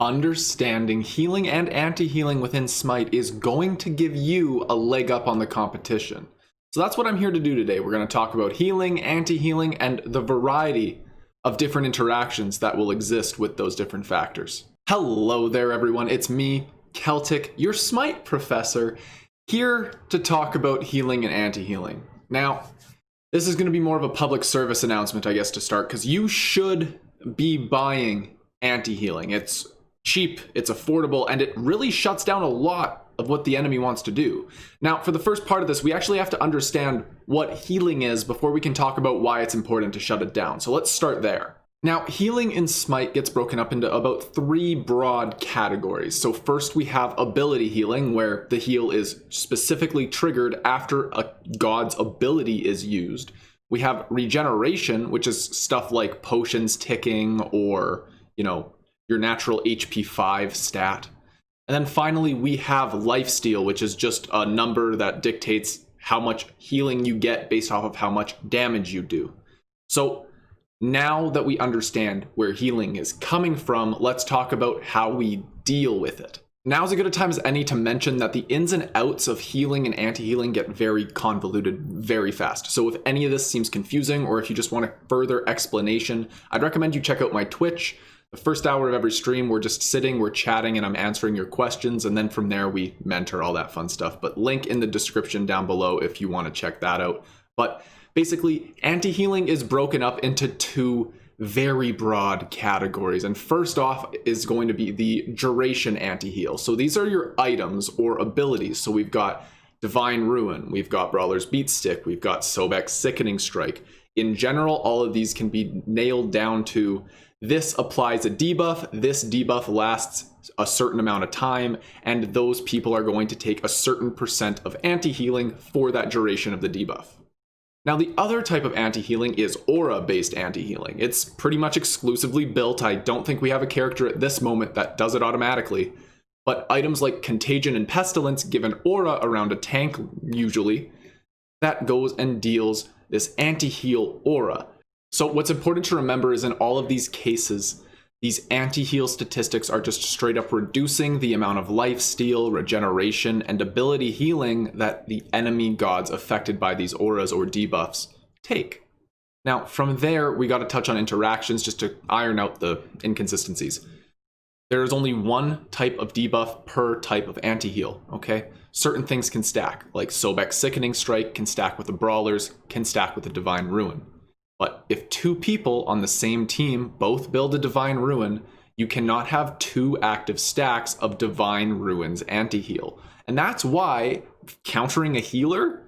Understanding healing and anti-healing within Smite is going to give you a leg up on the competition. So that's what I'm here to do today. We're going to talk about healing, anti-healing, and the variety of different interactions that will exist with those different factors. Hello there, everyone. It's me, Keltick, your Smite professor, here to talk about healing and anti-healing. Now, this is going to be more of a public service announcement, I guess, to start, because you should be buying anti-healing. It's cheap, it's affordable, and it really shuts down a lot of what the enemy wants to do. Now, for the first part of this, we actually have to understand what healing is before we can talk about why it's important to shut it down. So let's start there. Now, healing in Smite gets broken up into about 3 broad categories. So first we have ability healing, where the heal is specifically triggered after a god's ability is used. We have regeneration, which is stuff like potions ticking or, your natural HP 5 stat. And then finally, we have lifesteal, which is just a number that dictates how much healing you get based off of how much damage you do. So now that we understand where healing is coming from, let's talk about how we deal with it. Now's as good a time as any to mention that the ins and outs of healing and anti-healing get very convoluted very fast. So if any of this seems confusing, or if you just want a further explanation, I'd recommend you check out my Twitch. The first hour of every stream, we're just sitting, we're chatting, and I'm answering your questions. And then from there, we mentor, all that fun stuff. But link in the description down below if you want to check that out. But basically, anti-healing is broken up into 2 very broad categories. And first off is going to be the duration anti-heal. So these are your items or abilities. So we've got Divine Ruin, we've got Brawler's Beat Stick, we've got Sobek's Sickening Strike. In general, all of these can be nailed down to this applies a debuff, this debuff lasts a certain amount of time, and those people are going to take a certain percent of anti-healing for that duration of the debuff. Now, the other type of anti-healing is aura-based anti-healing. It's pretty much exclusively built. I don't think we have a character at this moment that does it automatically, but items like Contagion and Pestilence give an aura around a tank, usually, that goes and deals this anti-heal aura. So what's important to remember is in all of these cases, these anti-heal statistics are just straight up reducing the amount of lifesteal, regeneration, and ability healing that the enemy gods affected by these auras or debuffs take. Now, from there, we got to touch on interactions just to iron out the inconsistencies. There is only one type of debuff per type of anti-heal, okay? Certain things can stack, like Sobek's Sickening Strike can stack with the Brawlers, can stack with the Divine Ruin. But if 2 people on the same team both build a Divine Ruin, you cannot have 2 active stacks of Divine Ruin's anti-heal. And that's why countering a healer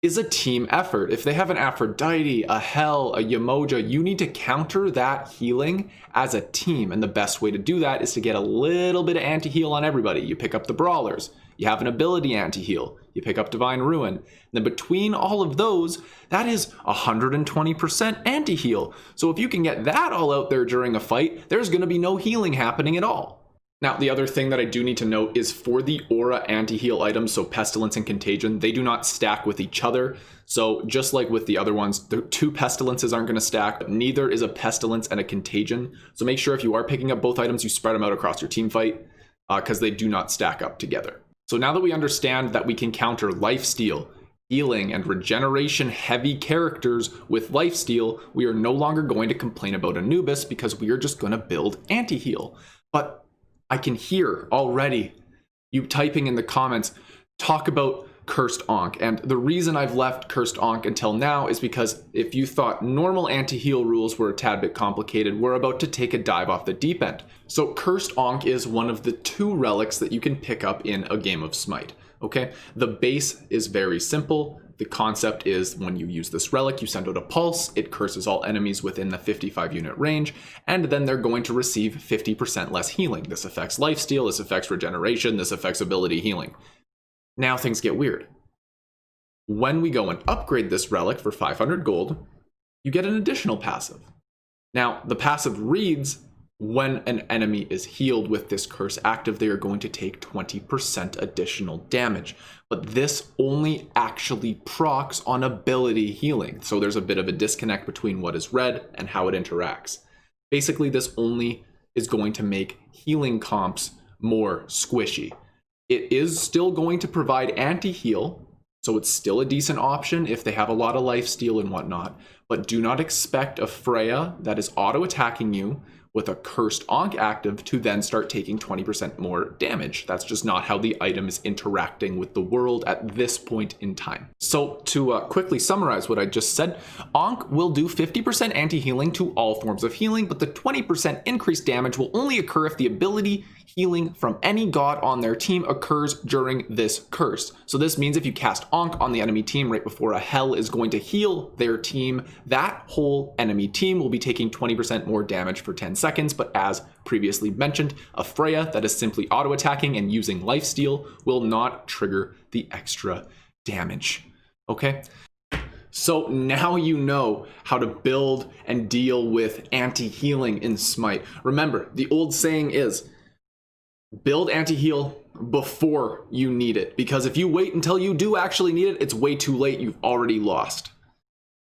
is a team effort. If they have an Aphrodite, a Hel, a Yamoja, you need to counter that healing as a team. And the best way to do that is to get a little bit of anti-heal on everybody. You pick up the Brawlers. You have an ability anti-heal. You pick up Divine Ruin. And then between all of those, that is 120% anti-heal. So if you can get that all out there during a fight, there's going to be no healing happening at all. Now, the other thing that I do need to note is for the aura anti-heal items, so Pestilence and Contagion, they do not stack with each other. So just like with the other ones, the 2 Pestilences aren't going to stack, but neither is a Pestilence and a Contagion. So make sure if you are picking up both items, you spread them out across your team fight, because they do not stack up together. So now that we understand that we can counter lifesteal, healing, and regeneration heavy characters with lifesteal, we are no longer going to complain about Anubis because we are just going to build anti-heal. But I can hear already you typing in the comments, talk about Cursed Ankh. And the reason I've left Cursed Ankh until now is because if you thought normal anti-heal rules were a tad bit complicated, we're about to take a dive off the deep end. So Cursed Ankh is one of the 2 relics that you can pick up in a game of Smite. Okay, the base is very simple. The concept is when you use this relic, you send out a pulse, it curses all enemies within the 55 unit range, and then they're going to receive 50% less healing. This affects lifesteal, this affects regeneration, this affects ability healing. Now things get weird. When we go and upgrade this relic for 500 gold, you get an additional passive. Now, the passive reads, when an enemy is healed with this curse active, they are going to take 20% additional damage. But this only actually procs on ability healing. So there's a bit of a disconnect between what is read and how it interacts. Basically, this only is going to make healing comps more squishy. It is still going to provide anti-heal, so it's still a decent option if they have a lot of lifesteal and whatnot, but do not expect a Freya that is auto-attacking you with a cursed Ankh active to then start taking 20% more damage. That's just not how the item is interacting with the world at this point in time. So to quickly summarize what I just said, Ankh will do 50% anti-healing to all forms of healing, but the 20% increased damage will only occur if the ability healing from any god on their team occurs during this curse. So this means if you cast Ankh on the enemy team right before a hell is going to heal their team, that whole enemy team will be taking 20% more damage for 10 seconds. But as previously mentioned, a Freya that is simply auto-attacking and using lifesteal will not trigger the extra damage. Okay? So now you know how to build and deal with anti-healing in Smite. Remember, the old saying is, build anti-heal before you need it, because if you wait until you do actually need it, it's way too late. You've already lost.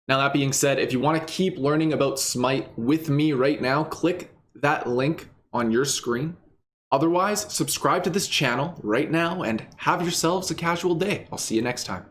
Now, that being said, if you want to keep learning about Smite with me right now, click that link on your screen. Otherwise, subscribe to this channel right now and have yourselves a casual day. I'll see you next time.